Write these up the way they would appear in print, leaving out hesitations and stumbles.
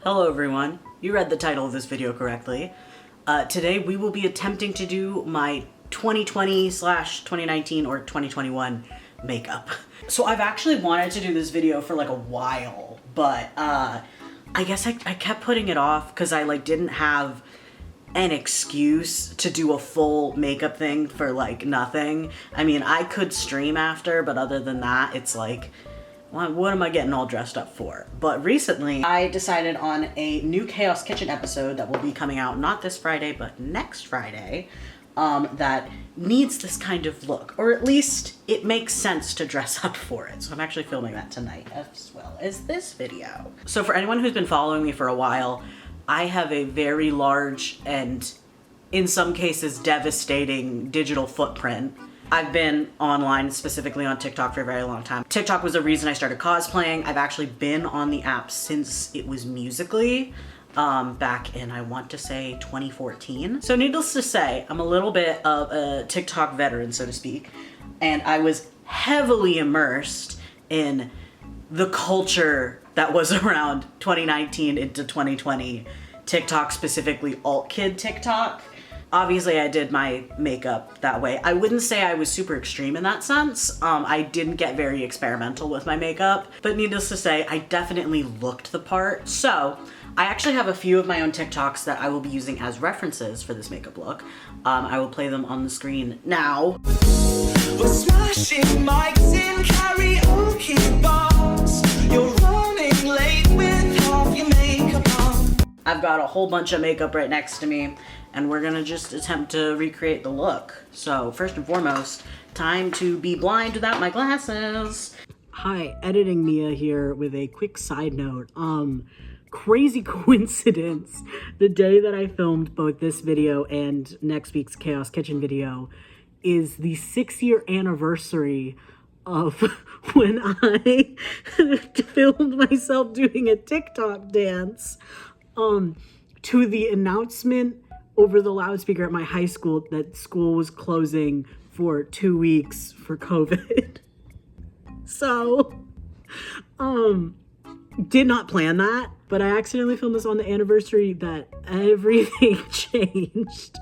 Hello everyone, you read the title of this video correctly. Today we will be attempting to do my 2020/2019 or 2021 makeup. So I've actually wanted to do this video for like a while, but I guess I kept putting it off because I didn't have an excuse to do a full makeup thing for nothing. I mean, I could stream after, but other than that, it's what am I getting all dressed up for? But recently, I decided on a new Chaos Kitchen episode that will be coming out not this Friday, but next Friday, that needs this kind of look, or at least it makes sense to dress up for it. So I'm actually filming that tonight as well as this video. So for anyone who's been following me for a while, I have a very large and in some cases devastating digital footprint. I've been online, specifically on TikTok, for a very long time. TikTok was the reason I started cosplaying. I've actually been on the app since it was Musical.ly, back in, I want to say, 2014. So needless to say, I'm a little bit of a TikTok veteran, so to speak, and I was heavily immersed in the culture that was around 2019 into 2020. TikTok, specifically alt kid TikTok. Obviously, I did my makeup that way. I wouldn't say I was super extreme in that sense. I didn't get very experimental with my makeup, but needless to say, I definitely looked the part. So I actually have a few of my own TikToks that I will be using as references for this makeup look. I will play them on the screen now. We're smashing mics in karaoke bars. You're running late with half your makeup on. I've got a whole bunch of makeup right next to me, and we're gonna just attempt to recreate the look. So first and foremost, time to be blind without my glasses. Hi, editing Mia here with a quick side note. Crazy coincidence. The day that I filmed both this video and next week's Chaos Kitchen video is the 6-year anniversary of when I filmed myself doing a TikTok dance to the announcement over the loudspeaker at my high school that school was closing for 2 weeks for COVID. So, did not plan that, but I accidentally filmed this on the anniversary that everything changed.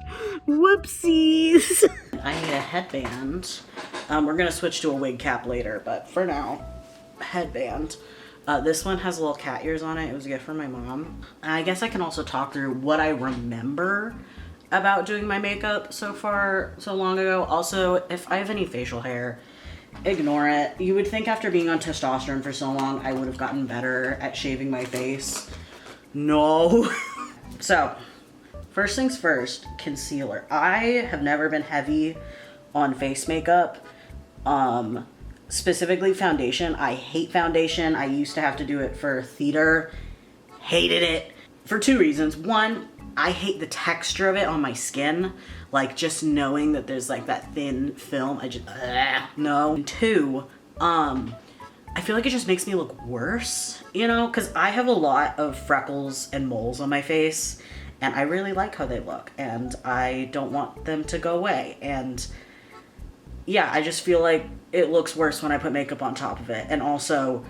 Whoopsies! I need a headband. We're gonna switch to a wig cap later, but for now, headband. This one has little cat ears on it. It was a gift from my mom. I guess I can also talk through what I remember about doing my makeup so long ago. Also, if I have any facial hair, ignore it. You would think after being on testosterone for so long, I would have gotten better at shaving my face. No. So, first things first, concealer. I have never been heavy on face makeup. Specifically foundation. I hate foundation. I used to have to do it for theater. Hated it for 2 reasons. One, I hate the texture of it on my skin. Just knowing that there's that thin film, I just, no. And 2, I feel like it just makes me look worse, because I have a lot of freckles and moles on my face, and I really like how they look, and I don't want them to go away. And yeah, I just feel like it looks worse when I put makeup on top of it. And also,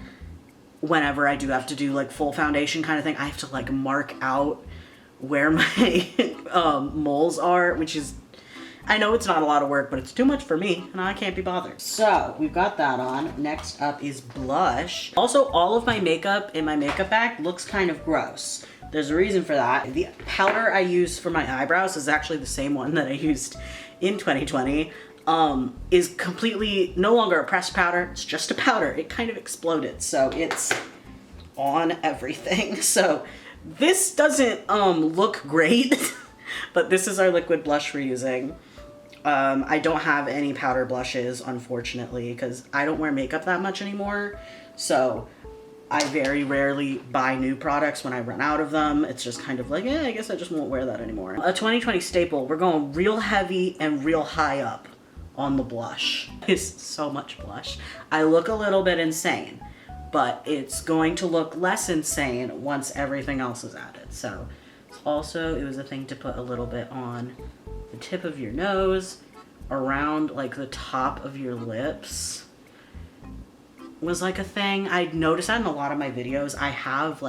whenever I do have to do full foundation kind of thing, I have to mark out where my moles are, which is, I know it's not a lot of work, but it's too much for me, and I can't be bothered. So, we've got that on. Next up is blush. Also, all of my makeup in my makeup bag looks kind of gross. There's a reason for that. The powder I use for my eyebrows is actually the same one that I used in 2020. Is completely no longer a pressed powder. It's just a powder. It kind of exploded, so it's on everything. So this doesn't look great, but this is our liquid blush we're using. I don't have any powder blushes, unfortunately, because I don't wear makeup that much anymore. So I very rarely buy new products when I run out of them. It's just kind of I guess I just won't wear that anymore. A 2020 staple, we're going real heavy and real high up on the blush. It's so much blush. I look a little bit insane, but it's going to look less insane once everything else is added. So also, it was a thing to put a little bit on the tip of your nose, around the top of your lips was a thing. I noticed that in a lot of my videos. I have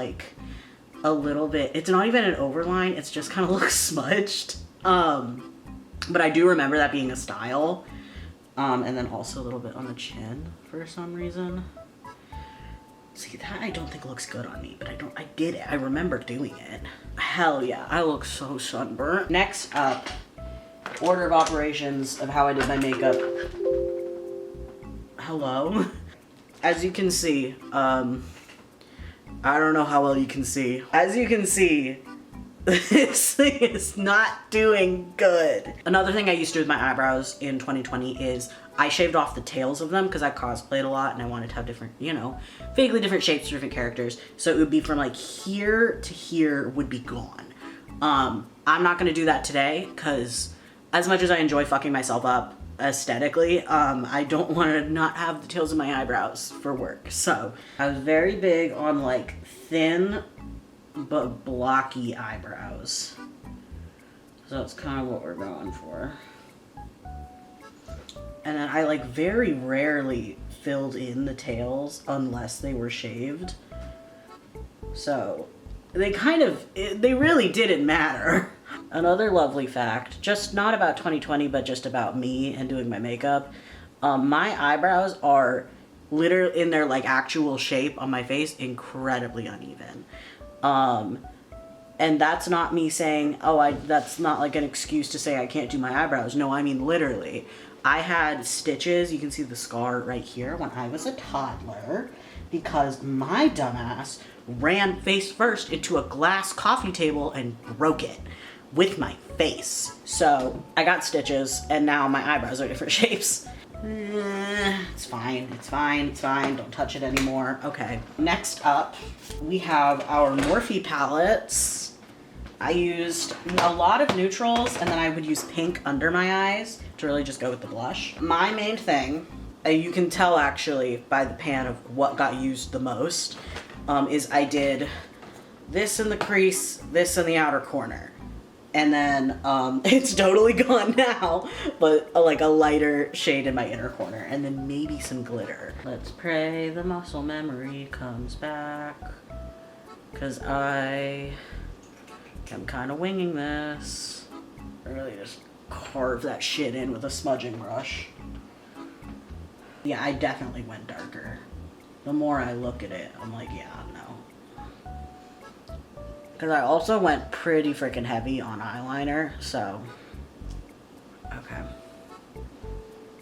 a little bit, it's not even an overline, it's just kind of looks smudged. But I do remember that being a style. And then also a little bit on the chin for some reason. See, that I don't think looks good on me, but I did it. I remember doing it. Hell yeah, I look so sunburnt. Next up, order of operations of how I did my makeup. Hello. As you can see, I don't know how well you can see. As you can see, this thing is not doing good. Another thing I used to do with my eyebrows in 2020 is I shaved off the tails of them because I cosplayed a lot and I wanted to have different, you know, vaguely different shapes for different characters. So it would be from like here to here would be gone. I'm not gonna do that today because as much as I enjoy fucking myself up aesthetically, I don't want to not have the tails of my eyebrows for work. So I was very big on like thin but blocky eyebrows. So that's kind of what we're going for. And then I like very rarely filled in the tails unless they were shaved. So they they really didn't matter. Another lovely fact, just not about 2020, but just about me and doing my makeup. My eyebrows are literally in their like actual shape on my face incredibly uneven. And that's not me saying, oh, that's not like an excuse to say I can't do my eyebrows. No, I mean literally. I had stitches, you can see the scar right here, when I was a toddler because my dumbass ran face first into a glass coffee table and broke it with my face. So I got stitches and now my eyebrows are different shapes. It's fine, it's fine, it's fine. Don't touch it anymore. Okay, next up, we have our Morphe palettes. I used a lot of neutrals and then I would use pink under my eyes to really just go with the blush. My main thing, you can tell actually by the pan of what got used the most, is I did this in the crease, this in the outer corner. And then it's totally gone now, but like a lighter shade in my inner corner, and then maybe some glitter. Let's pray the muscle memory comes back, because I am kind of winging this. I really just carve that shit in with a smudging brush. Yeah, I definitely went darker. The more I look at it, I'm like, yeah, no. Because I also went pretty freaking heavy on eyeliner, so. Okay.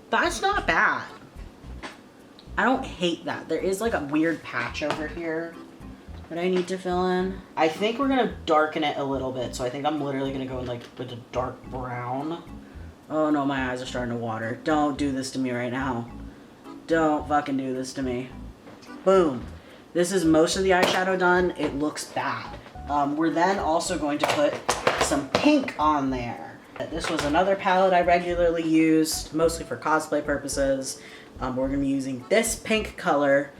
That's not bad. I don't hate that. There is like a weird patch over here that I need to fill in. I think we're gonna darken it a little bit, so I think I'm literally gonna go in like with a dark brown. Oh no, my eyes are starting to water. Don't do this to me right now. Don't fucking do this to me. Boom. This is most of the eyeshadow done. It looks bad. We're then also going to put some pink on there. This was another palette I regularly used, mostly for cosplay purposes. We're gonna be using this pink color.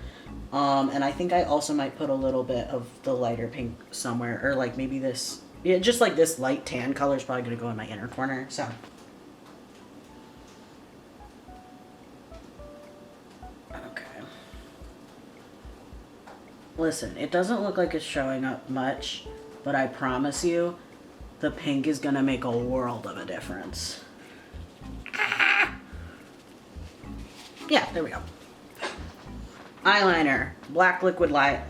And I think I also might put a little bit of the lighter pink somewhere, or like maybe this, yeah, just like this light tan color is probably gonna go in my inner corner, so. Okay. Listen, it doesn't look like it's showing up much, but I promise you, the pink is gonna make a world of a difference. Yeah, there we go. Eyeliner, black liquid liner.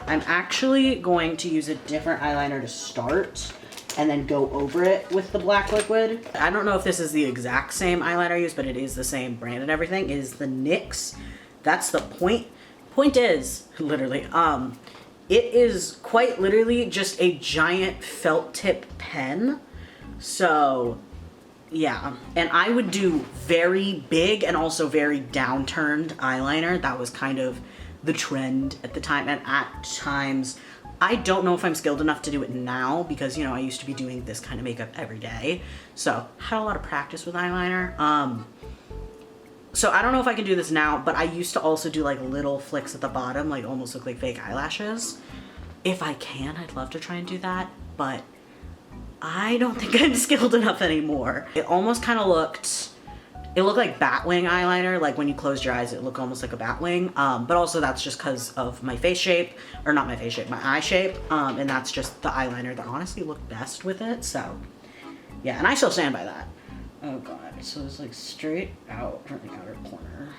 I'm actually going to use a different eyeliner to start and then go over it with the black liquid. I don't know if this is the exact same eyeliner I use, but it is the same brand and everything. It is the NYX. That's the point. Point is, literally, it is quite literally just a giant felt tip pen. So yeah, and I would do very big and also very downturned eyeliner. That was kind of the trend at the time, and at times, I don't know if I'm skilled enough to do it now because, you know, I used to be doing this kind of makeup every day. So, had a lot of practice with eyeliner. So I don't know if I can do this now, but I used to also do like little flicks at the bottom, like almost look like fake eyelashes. If I can, I'd love to try and do that, but I don't think I'm skilled enough anymore. It almost kind of looked It looked like Batwing eyeliner, like when you closed your eyes, it looked almost like a Batwing. But also that's just because of my face shape, or not my face shape, my eye shape. And that's just the eyeliner that honestly looked best with it. So yeah, and I still stand by that. Oh God, so it's like straight out from the outer corner.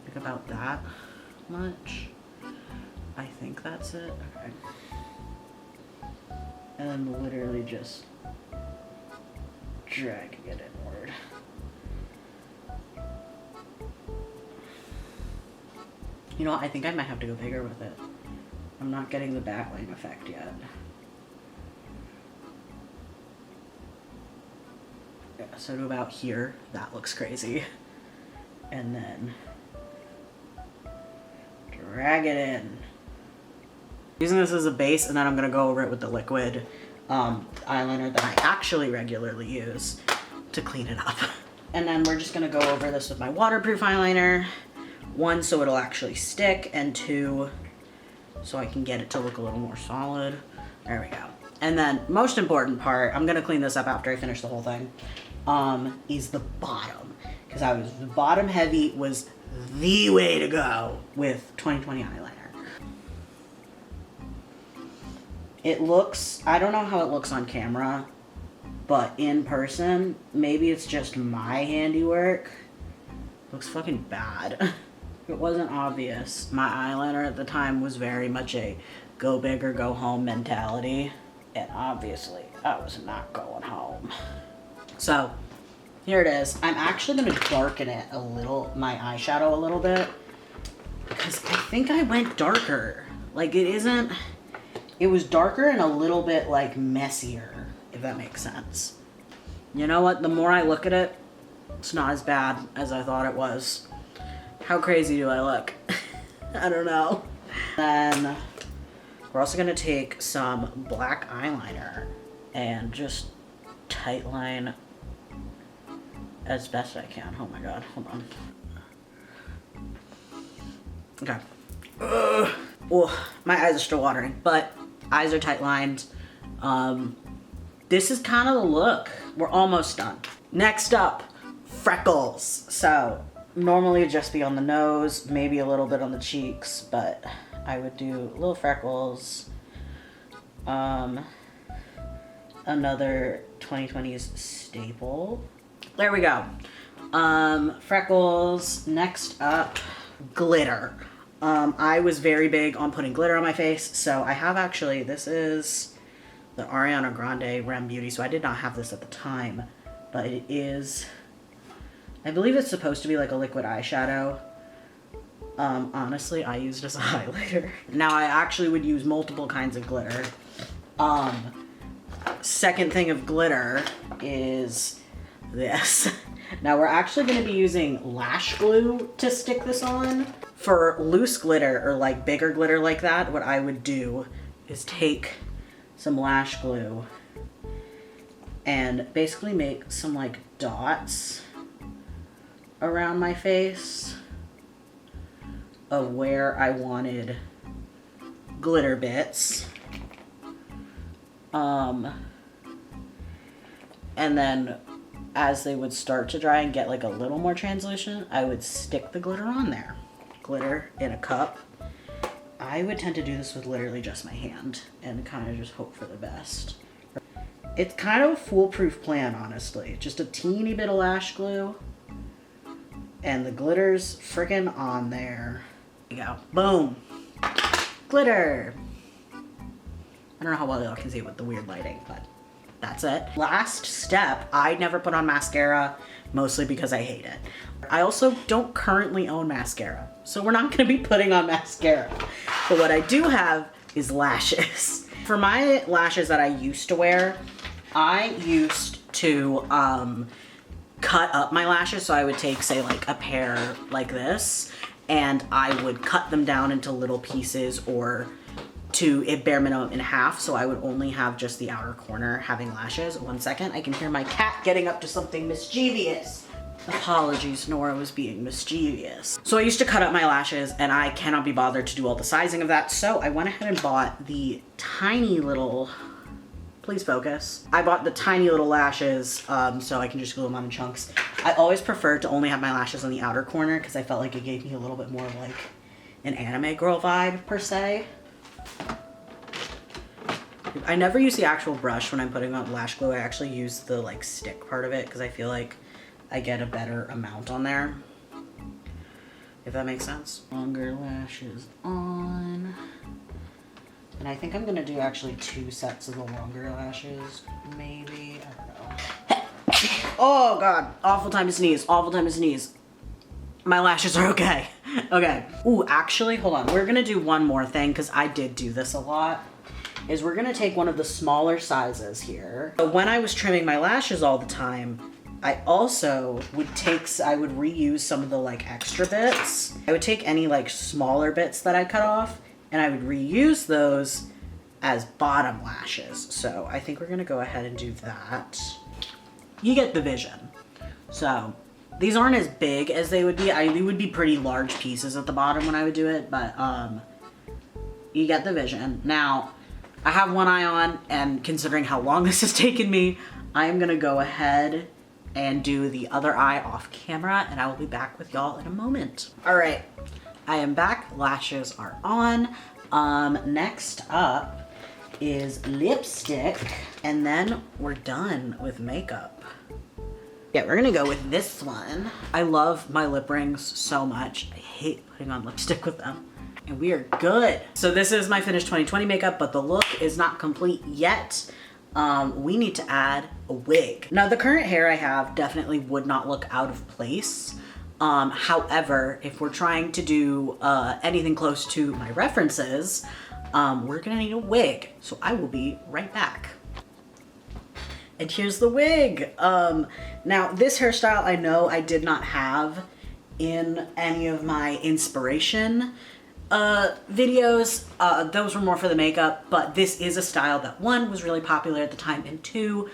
Like about that much. I think that's it. Okay. And then literally just dragging it inward. You know what? I think I might have to go bigger with it. I'm not getting the Batwing effect yet. Yeah, so to about here, that looks crazy. And then drag it in. Using this as a base, and then I'm gonna go over it with the liquid eyeliner that I actually regularly use to clean it up. And then we're just gonna go over this with my waterproof eyeliner. 1, so it'll actually stick, and 2, so I can get it to look a little more solid. There we go. And then, most important part, I'm gonna clean this up after I finish the whole thing, is the bottom. Because the bottom heavy was the way to go with 2020 eyeliner. It looks, I don't know how it looks on camera, but in person, maybe it's just my handiwork. Looks fucking bad. It wasn't obvious. My eyeliner at the time was very much a go big or go home mentality. And obviously, I was not going home. So, here it is. I'm actually gonna darken it a little, my eyeshadow a little bit. Because I think I went darker. Like it was darker and a little bit like messier, if that makes sense. You know what? The more I look at it, it's not as bad as I thought it was. How crazy do I look? I don't know. Then we're also gonna take some black eyeliner and just tight line as best I can. Oh my God, hold on. Okay. Oh, my eyes are still watering, but eyes are tight lined. This is kind of the look. We're almost done. Next up, freckles. So normally it'd just be on the nose, maybe a little bit on the cheeks, but I would do little freckles. Another 2020s staple. There we go. Freckles. Next up, glitter. I was very big on putting glitter on my face, so I have actually, this is the Ariana Grande Rem Beauty, so I did not have this at the time, but it is, I believe it's supposed to be like a liquid eyeshadow. Honestly, I used it as a highlighter. Now I actually would use multiple kinds of glitter. Second thing of glitter is this. Now we're actually going to be using lash glue to stick this on. For loose glitter or like bigger glitter like that, what I would do is take some lash glue and basically make some like dots around my face of where I wanted glitter bits. And then as they would start to dry and get like a little more translucent, I would stick the glitter on there. Glitter in a cup. I would tend to do this with literally just my hand and kind of just hope for the best. It's kind of a foolproof plan, honestly. Just a teeny bit of lash glue and the glitter's freaking on there. There you go. Boom. Glitter. I don't know how well y'all can see it with the weird lighting, but that's it. Last step, I never put on mascara, mostly because I hate it. I also don't currently own mascara, so we're not gonna be putting on mascara. But what I do have is lashes. For my lashes that I used to wear, I used to cut up my lashes. So I would take, say, like a pair like this, and I would cut them down into little pieces or to a bare minimum in half, so I would only have just the outer corner having lashes. 1 second, I can hear my cat getting up to something mischievous. Apologies, Nora was being mischievous. So I used to cut up my lashes and I cannot be bothered to do all the sizing of that. So I went ahead and bought the tiny little, please focus. I bought the tiny little lashes so I can just glue them on in chunks. I always preferred to only have my lashes on the outer corner because I felt like it gave me a little bit more of like an anime girl vibe per se. I never use the actual brush when I'm putting on lash glue. I actually use the like stick part of it because I feel like I get a better amount on there, if that makes sense. Longer lashes on. And I think I'm gonna do actually 2 sets of the longer lashes, maybe, I don't know. Oh God, awful time to sneeze, awful time to sneeze. My lashes are okay, okay. Ooh, actually, hold on. We're gonna do one more thing because I did do this a lot. Is we're gonna take one of the smaller sizes here. So when I was trimming my lashes all the time, I also would reuse some of the like extra bits. I would take any like smaller bits that I cut off and I would reuse those as bottom lashes. So I think we're gonna go ahead and do that. You get the vision. So these aren't as big as they would be. They would be pretty large pieces at the bottom when I would do it, but you get the vision. Now, I have one eye on, and considering how long this has taken me, I am gonna go ahead and do the other eye off camera, and I will be back with y'all in a moment. All right, I am back, lashes are on. Next up is lipstick, and then we're done with makeup. Yeah, we're gonna go with this one. I love my lip rings so much. I hate putting on lipstick with them. And we are good. So this is my finished 2020 makeup, but the look is not complete yet. We need to add a wig. Now the current hair I have definitely would not look out of place. However, if we're trying to do anything close to my references, we're gonna need a wig. So I will be right back. And here's the wig. Now this hairstyle I know I did not have in any of my inspiration videos. Those were more for the makeup, but this is a style that 1, was really popular at the time, and 2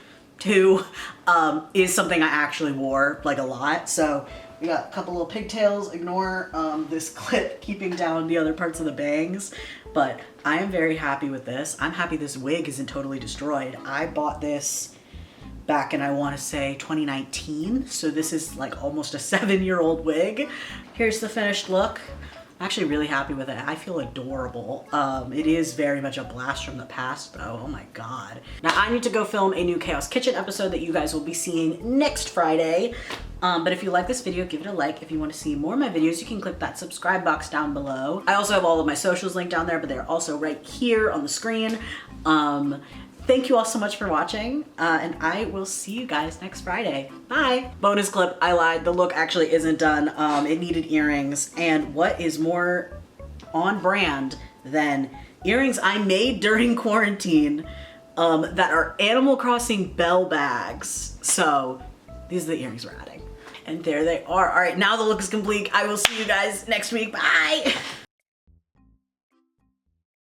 is something I actually wore like a lot. So we got a couple little pigtails. Ignore this clip keeping down the other parts of the bangs, but I am very happy with this. I'm happy this wig isn't totally destroyed. I bought this back in, I want to say 2019, so this is like almost a 7-year-old wig. Here's the finished look. I'm actually really happy with it. I feel adorable. It is very much a blast from the past though. Oh my God. Now I need to go film a new Chaos Kitchen episode that you guys will be seeing next Friday. But if you like this video, give it a like. If you want to see more of my videos, you can click that subscribe box down below. I also have all of my socials linked down there, but they're also right here on the screen. Thank you all so much for watching, and I will see you guys next Friday. Bye. Bonus clip, I lied. The look actually isn't done. It needed earrings, and what is more on brand than earrings I made during quarantine that are Animal Crossing bell bags. So these are the earrings we're adding. And there they are. All right, now the look is complete. I will see you guys next week. Bye.